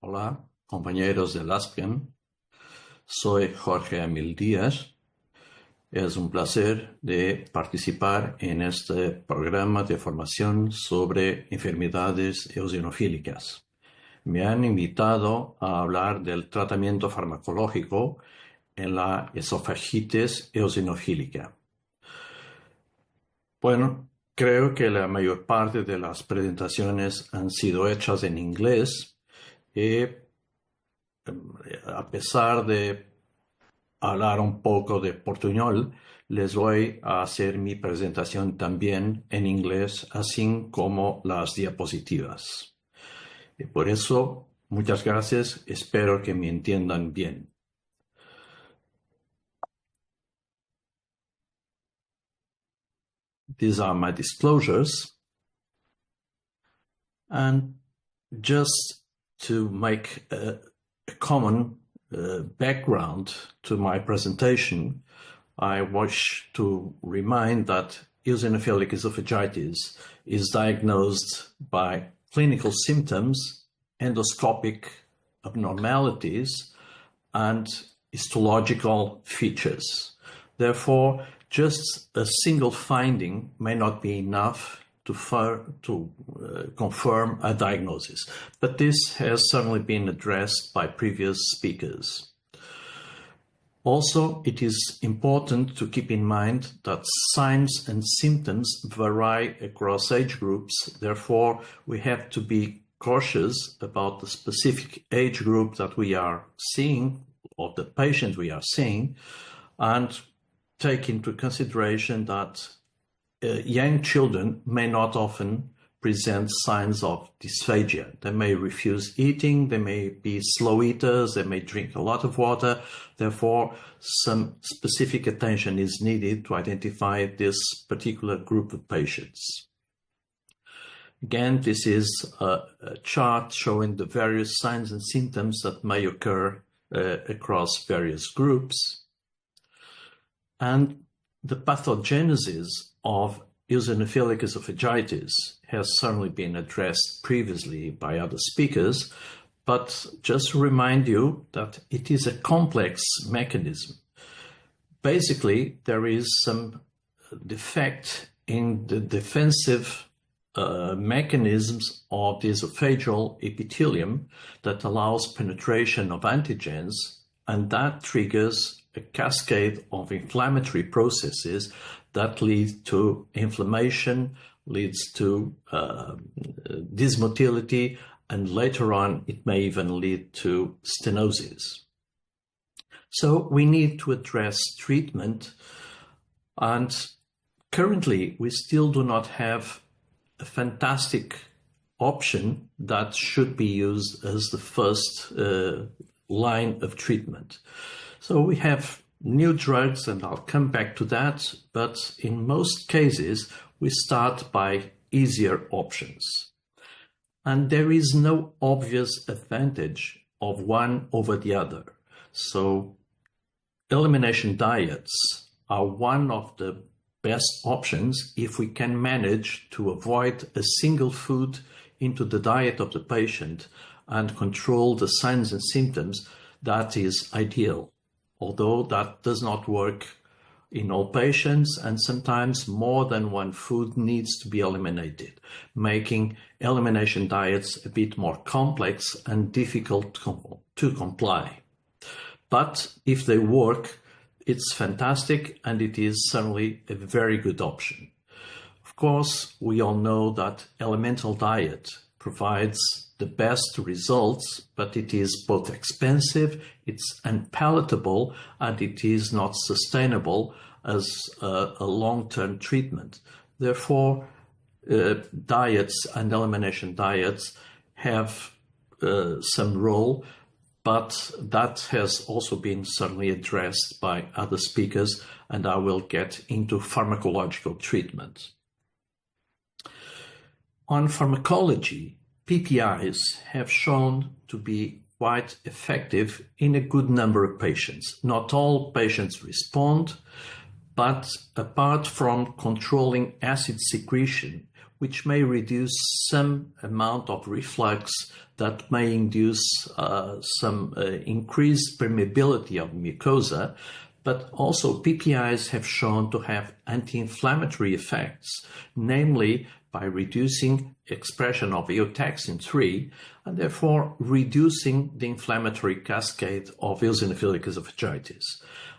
Hola, compañeros del ASPEN. Soy Jorge Amil Díaz. Es un placer de participar en este programa de formación sobre enfermedades eosinofílicas. Me han invitado a hablar del tratamiento farmacológico en la esofagitis eosinofílica. Bueno, creo que la mayor parte de las presentaciones han sido hechas en inglés y a pesar de hablar un poco de portuñol, les voy a hacer mi presentación también en inglés, así como las diapositivas. Y por eso, muchas gracias, espero que me entiendan bien. These are my disclosures. And just to make a common background to my presentation, I wish to remind that eosinophilic esophagitis is diagnosed by clinical symptoms, endoscopic abnormalities, and histological features. Therefore, just a single finding may not be enough to confirm a diagnosis, but this has certainly been addressed by previous speakers. Also, it is important to keep in mind that signs and symptoms vary across age groups. Therefore, we have to be cautious about the specific age group that we are seeing, or the patient we are seeing, and take into consideration that young children may not often present signs of dysphagia. They may refuse eating, they may be slow eaters, they may drink a lot of water. Therefore, some specific attention is needed to identify this particular group of patients. Again, this is a chart showing the various signs and symptoms that may occur across various groups. And the pathogenesis of eosinophilic esophagitis has certainly been addressed previously by other speakers, but just to remind you that it is a complex mechanism. Basically, there is some defect in the defensive mechanisms of the esophageal epithelium that allows penetration of antigens, and that triggers a cascade of inflammatory processes that lead to inflammation, leads to dysmotility, and later on it may even lead to stenosis. So we need to address treatment, and currently we still do not have a fantastic option that should be used as the first line of treatment. So we have new drugs, and I'll come back to that, but in most cases, we start by easier options. And there is no obvious advantage of one over the other. So elimination diets are one of the best options if we can manage to avoid a single food into the diet of the patient and control the signs and symptoms. That is ideal. Although that does not work in all patients, and sometimes more than one food needs to be eliminated, making elimination diets a bit more complex and difficult to comply. But if they work, it's fantastic, and it is certainly a very good option. Of course, we all know that elemental diet provides the best results, but it is both expensive, it's unpalatable, and it is not sustainable as a long-term treatment. Therefore, diets and elimination diets have some role, but that has also been certainly addressed by other speakers, and I will get into pharmacological treatment. On pharmacology, PPIs have shown to be quite effective in a good number of patients. Not all patients respond, but apart from controlling acid secretion, which may reduce some amount of reflux that may induce some increased permeability of mucosa. But also PPIs have shown to have anti-inflammatory effects, namely by reducing expression of eotaxin 3 and therefore reducing the inflammatory cascade of eosinophilic esophagitis.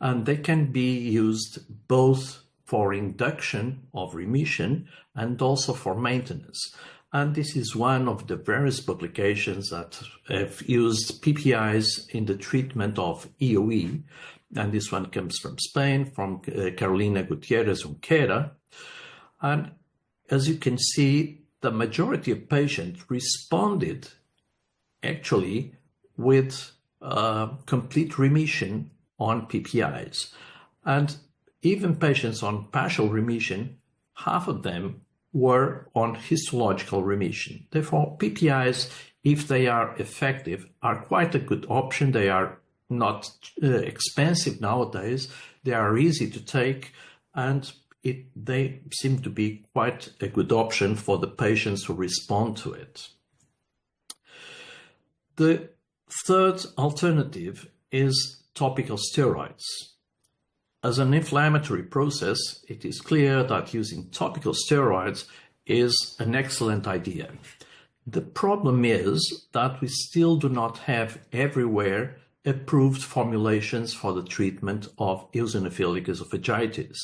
And they can be used both for induction of remission and also for maintenance. And this is one of the various publications that have used PPIs in the treatment of EoE. And this one comes from Spain, from Carolina Gutierrez Unquera. And as you can see, the majority of patients responded actually with complete remission on PPIs. And even patients on partial remission, half of them were on histological remission. Therefore, PPIs, if they are effective, are quite a good option. They are not expensive nowadays. They are easy to take, and they seem to be quite a good option for the patients who respond to it. The third alternative is topical steroids. As an inflammatory process, it is clear that using topical steroids is an excellent idea. The problem is that we still do not have everywhere approved formulations for the treatment of eosinophilic esophagitis.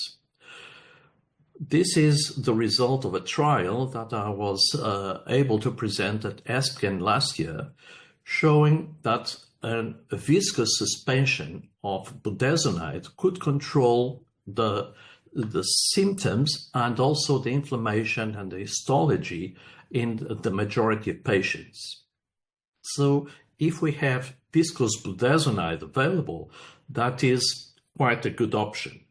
This is the result of a trial that I was able to present at ESPGHAN last year, showing that a viscous suspension of budesonide could control the symptoms and also the inflammation and the histology in the majority of patients. So if we have viscous budesonide available, that is quite a good option.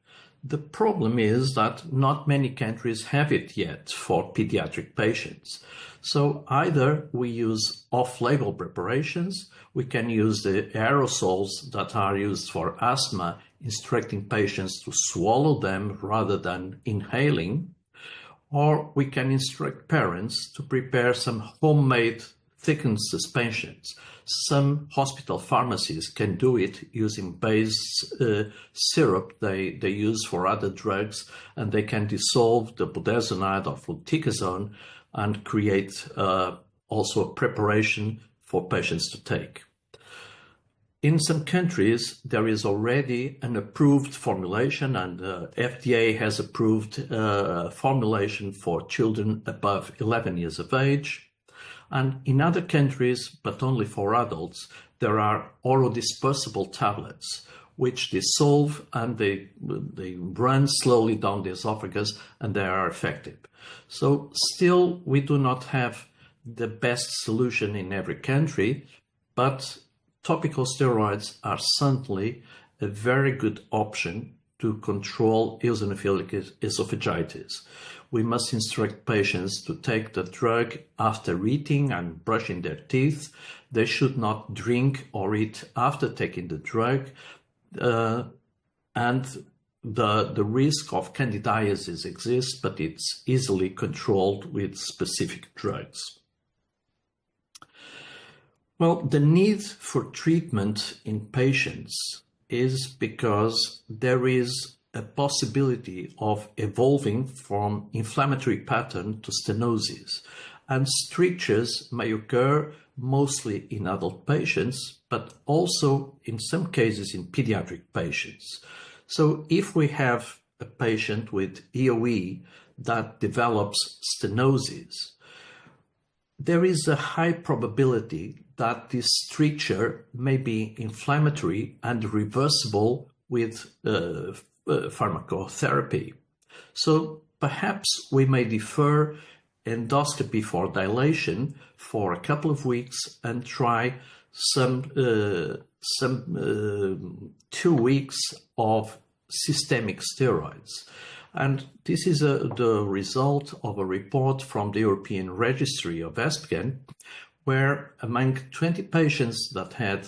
The problem is that not many countries have it yet for pediatric patients. So either we use off-label preparations, we can use the aerosols that are used for asthma, instructing patients to swallow them rather than inhaling, or we can instruct parents to prepare some homemade thickened suspensions. Some hospital pharmacies can do it using base syrup they use for other drugs, and they can dissolve the budesonide or fluticasone and create also a preparation for patients to take. In some countries, there is already an approved formulation, and FDA has approved formulation for children above 11 years of age. And in other countries, but only for adults, there are oral dispersible tablets which dissolve and they run slowly down the esophagus, and they are effective. So still, we do not have the best solution in every country, but topical steroids are certainly a very good option to control eosinophilic esophagitis. We must instruct patients to take the drug after eating and brushing their teeth. They should not drink or eat after taking the drug. And the risk of candidiasis exists, but it's easily controlled with specific drugs. Well, the need for treatment in patients is because there is a possibility of evolving from inflammatory pattern to stenosis, and strictures may occur mostly in adult patients, but also in some cases in pediatric patients. So if we have a patient with EoE that develops stenosis, there is a high probability that this stricture may be inflammatory and reversible with pharmacotherapy. So perhaps we may defer endoscopy for dilation for a couple of weeks and try some 2 weeks of systemic steroids. And this is the result of a report from the European Registry of ESPGHAN, where among 20 patients that had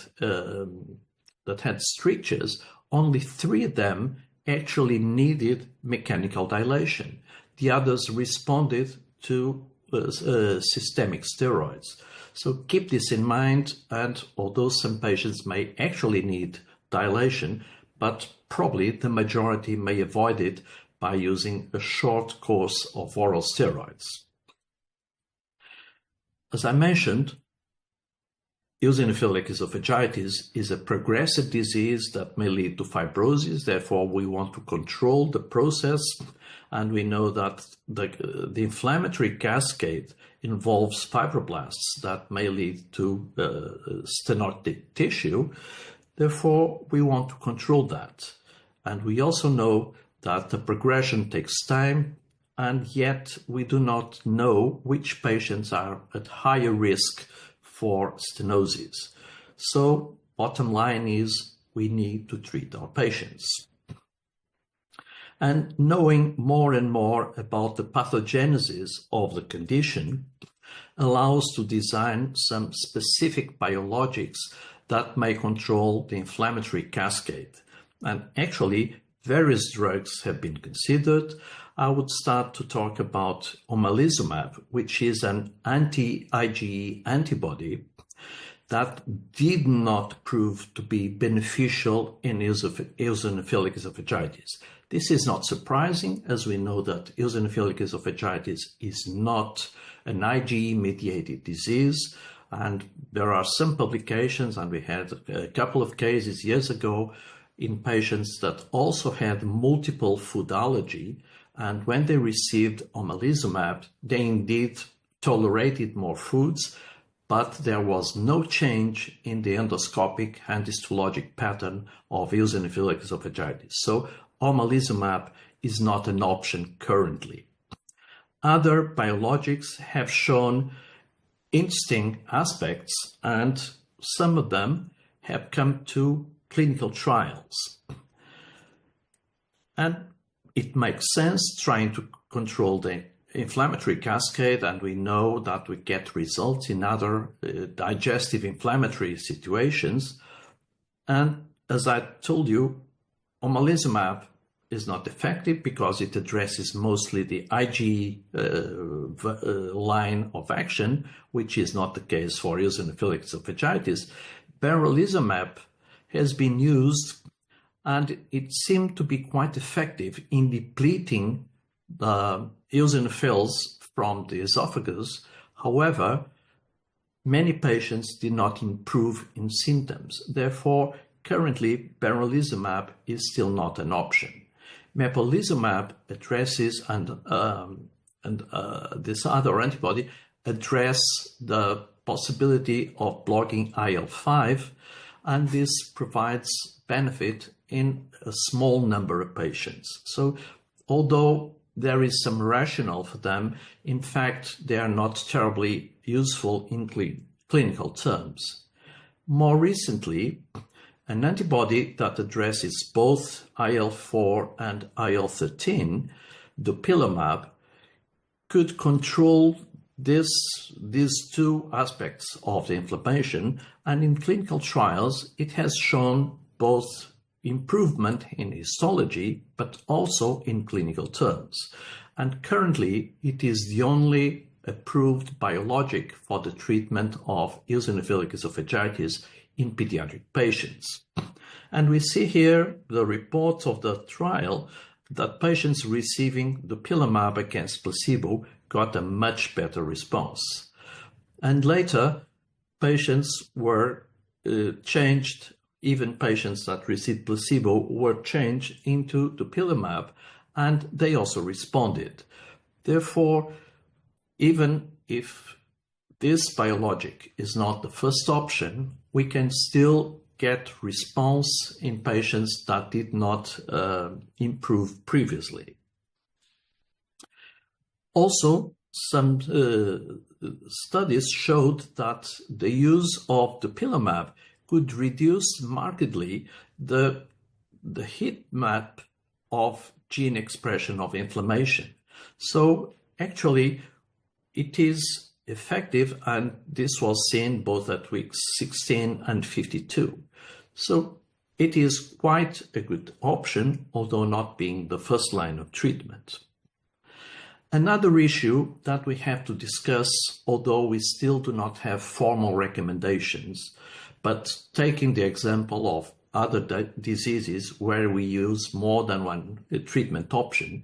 strictures, only 3 of them actually needed mechanical dilation. The others responded to systemic steroids. So keep this in mind, and although some patients may actually need dilation, but probably the majority may avoid it by using a short course of oral steroids. As I mentioned, eosinophilic esophagitis is a progressive disease that may lead to fibrosis. Therefore, we want to control the process, and we know that the inflammatory cascade involves fibroblasts that may lead to stenotic tissue. Therefore, we want to control that. And we also know that the progression takes time, and yet we do not know which patients are at higher risk for stenosis. So, bottom line is we need to treat our patients. And knowing more and more about the pathogenesis of the condition allows to design some specific biologics that may control the inflammatory cascade. And actually, various drugs have been considered. I would start to talk about omalizumab, which is an anti-IgE antibody that did not prove to be beneficial in eosinophilic esophagitis. This is not surprising, as we know that eosinophilic esophagitis is not an IgE-mediated disease, and there are some publications, and we had a couple of cases years ago in patients that also had multiple food allergy, and when they received omalizumab, they indeed tolerated more foods, but there was no change in the endoscopic and histologic pattern of eosinophilic esophagitis. So omalizumab is not an option currently. Other biologics have shown interesting aspects, and some of them have come to clinical trials. And it makes sense trying to control the inflammatory cascade, and we know that we get results in other digestive inflammatory situations. And as I told you, omalizumab is not effective because it addresses mostly the IgE line of action, which is not the case for eosinophilic esophagitis. Benralizumab has been used, and it seemed to be quite effective in depleting the eosinophils from the esophagus. However, many patients did not improve in symptoms. Therefore, currently, benralizumab is still not an option. Mepolizumab addresses, and this other antibody address the possibility of blocking IL-5, and this provides benefit in a small number of patients. So, although there is some rationale for them, in fact, they are not terribly useful in clinical terms. More recently, an antibody that addresses both IL-4 and IL-13, dupilumab, could control these two aspects of the inflammation, and in clinical trials, it has shown both improvement in histology, but also in clinical terms. And currently, it is the only approved biologic for the treatment of eosinophilic esophagitis in pediatric patients. And we see here the reports of the trial that patients receiving dupilumab against placebo got a much better response. And later, patients were changed. Even patients that received placebo were changed into dupilumab, and they also responded. Therefore, even if this biologic is not the first option, we can still get response in patients that did not improve previously. Also, some studies showed that the use of dupilumab could reduce markedly the heat map of gene expression of inflammation. So actually, it is effective, and this was seen both at weeks 16 and 52. So it is quite a good option, although not being the first line of treatment. Another issue that we have to discuss, although we still do not have formal recommendations, but taking the example of other diseases where we use more than one treatment option,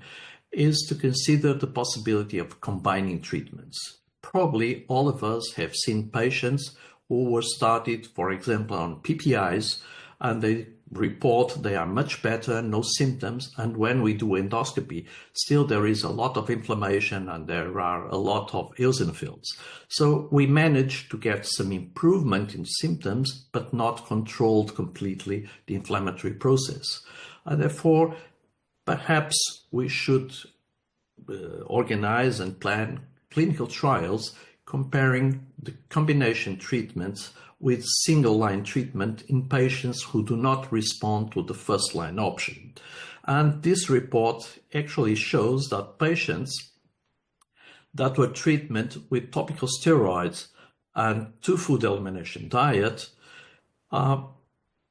is to consider the possibility of combining treatments. Probably all of us have seen patients who were started, for example, on PPIs, and they report they are much better, no symptoms, and when we do endoscopy, still there is a lot of inflammation and there are a lot of eosinophils. So we managed to get some improvement in symptoms, but not controlled completely the inflammatory process. And therefore, perhaps we should organize and plan clinical trials comparing the combination treatments with single-line treatment in patients who do not respond to the first-line option. And this report actually shows that patients that were treated with topical steroids and two-food elimination diet,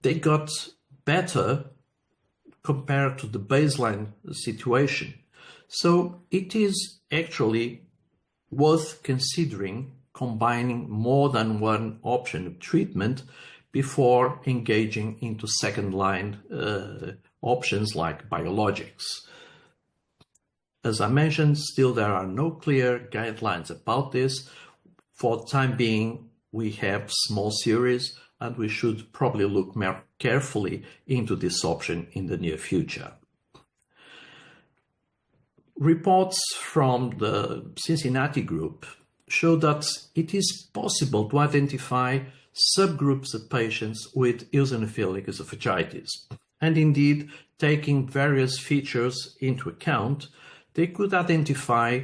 they got better compared to the baseline situation. So it is actually worth considering combining more than one option of treatment before engaging into second-line options like biologics. As I mentioned, still there are no clear guidelines about this. For the time being, we have small series, and we should probably look more carefully into this option in the near future. Reports from the Cincinnati group show that it is possible to identify subgroups of patients with eosinophilic esophagitis. And indeed, taking various features into account, they could identify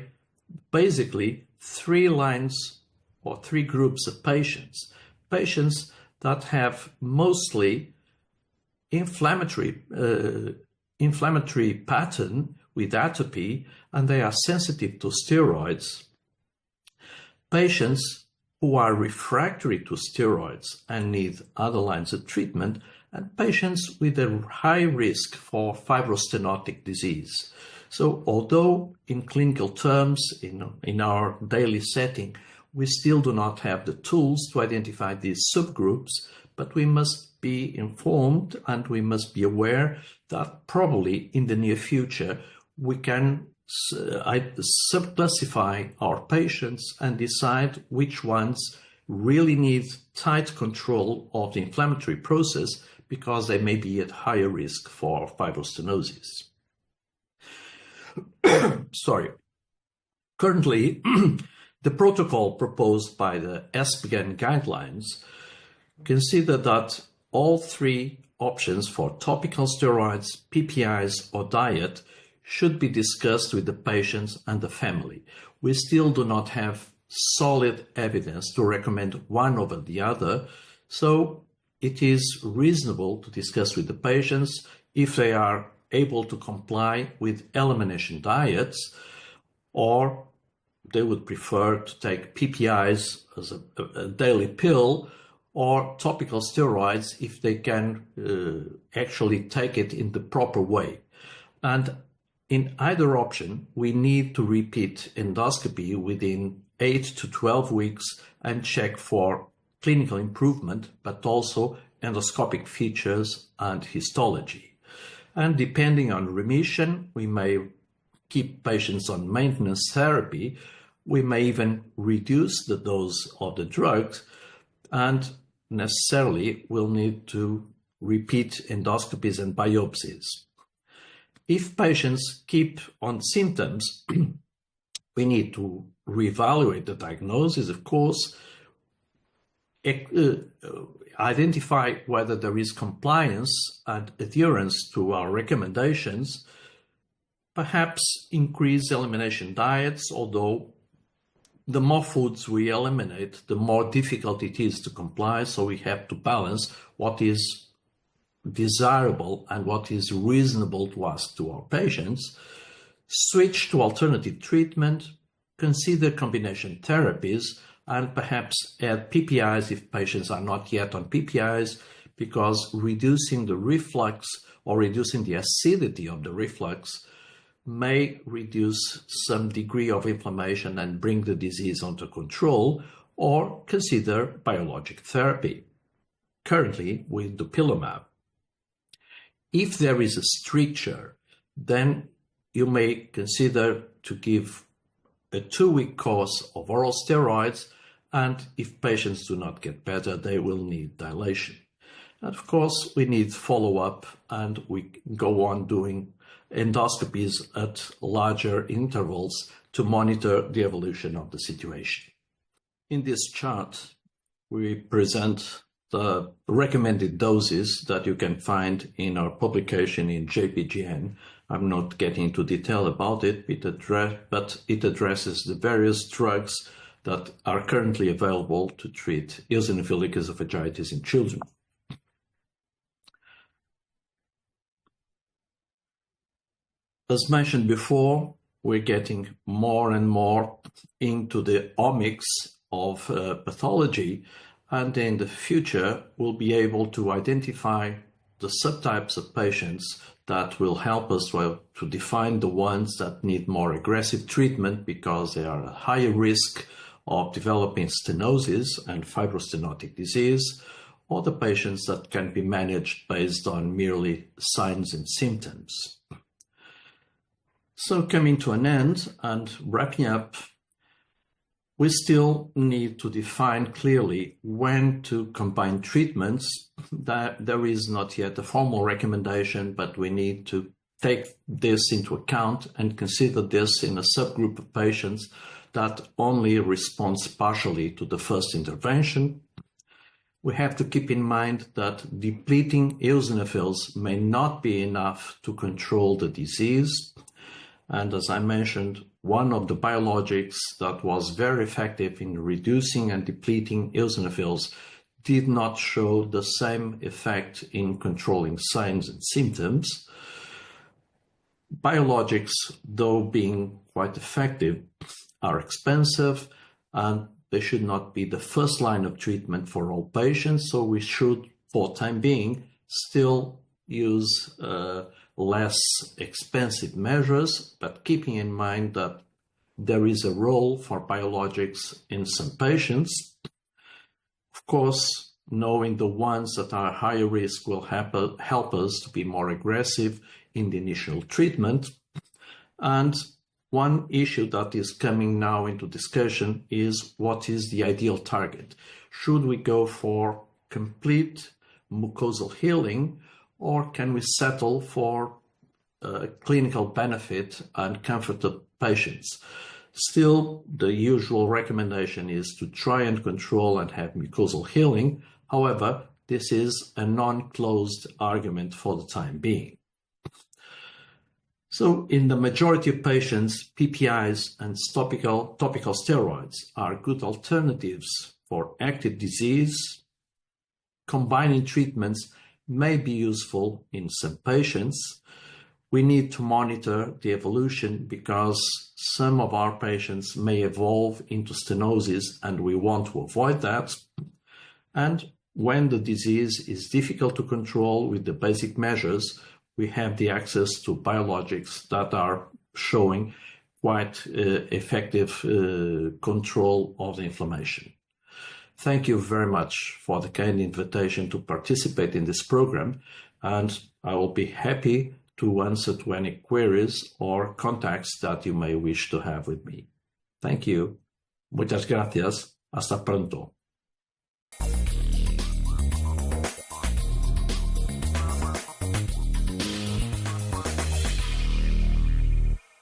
basically 3 lines or 3 groups of patients. Patients that have mostly inflammatory pattern with atopy, and they are sensitive to steroids. Patients who are refractory to steroids and need other lines of treatment, and patients with a high risk for fibrostenotic disease. So although in clinical terms, in our daily setting, we still do not have the tools to identify these subgroups, but we must be informed and we must be aware that probably in the near future we can subclassify our patients and decide which ones really need tight control of the inflammatory process because they may be at higher risk for fibrostenosis. Sorry. Currently, the protocol proposed by the SPGAN guidelines consider that all 3 options for topical steroids, PPIs, or diet should be discussed with the patients and the family. We still do not have solid evidence to recommend one over the other, so it is reasonable to discuss with the patients if they are able to comply with elimination diets, or they would prefer to take PPIs as a daily pill, or topical steroids if they can actually take it in the proper way. And in either option, we need to repeat endoscopy within 8 to 12 weeks and check for clinical improvement, but also endoscopic features and histology. And depending on remission, we may keep patients on maintenance therapy. We may even reduce the dose of the drug, and necessarily we'll need to repeat endoscopies and biopsies. If patients keep on symptoms, we need to reevaluate the diagnosis, of course, identify whether there is compliance and adherence to our recommendations, perhaps increase elimination diets, although the more foods we eliminate, the more difficult it is to comply, so we have to balance what is desirable and what is reasonable to ask to our patients, switch to alternative treatment, consider combination therapies, and perhaps add PPIs if patients are not yet on PPIs, because reducing the reflux or reducing the acidity of the reflux may reduce some degree of inflammation and bring the disease under control, or consider biologic therapy, currently with dupilumab. If there is a stricture, then you may consider to give a 2-week course of oral steroids, and if patients do not get better, they will need dilation. And of course, we need follow-up, and we go on doing endoscopies at larger intervals to monitor the evolution of the situation. In this chart, we present the recommended doses that you can find in our publication in JPGN. I'm not getting into detail about it, but it addresses the various drugs that are currently available to treat eosinophilic esophagitis in children. As mentioned before, we're getting more and more into the omics of pathology, and in the future we'll be able to identify the subtypes of patients that will help us to define the ones that need more aggressive treatment because they are at higher risk of developing stenosis and fibrostenotic disease, or the patients that can be managed based on merely signs and symptoms. So coming to an end and wrapping up, we still need to define clearly when to combine treatments. There is not yet a formal recommendation, but we need to take this into account and consider this in a subgroup of patients that only responds partially to the first intervention. We have to keep in mind that depleting eosinophils may not be enough to control the disease. And as I mentioned, one of the biologics that was very effective in reducing and depleting eosinophils did not show the same effect in controlling signs and symptoms. Biologics, though being quite effective, are expensive, and they should not be the first line of treatment for all patients, so we should, for the time being, still use less expensive measures, but keeping in mind that there is a role for biologics in some patients. Of course, knowing the ones that are higher risk will help us to be more aggressive in the initial treatment. And one issue that is coming now into discussion is what is the ideal target? Should we go for complete mucosal healing, or can we settle for clinical benefit and comfort of patients? Still, the usual recommendation is to try and control and have mucosal healing. However, this is a non-closed argument for the time being. So in the majority of patients, PPIs and topical steroids are good alternatives for active disease. Combining treatments may be useful in some patients. We need to monitor the evolution because some of our patients may evolve into stenosis, and we want to avoid that. And when the disease is difficult to control with the basic measures, we have the access to biologics that are showing quite effective control of the inflammation. Thank you very much for the kind invitation to participate in this program, and I will be happy to answer to any queries or contacts that you may wish to have with me. Thank you. Muchas gracias. Hasta pronto.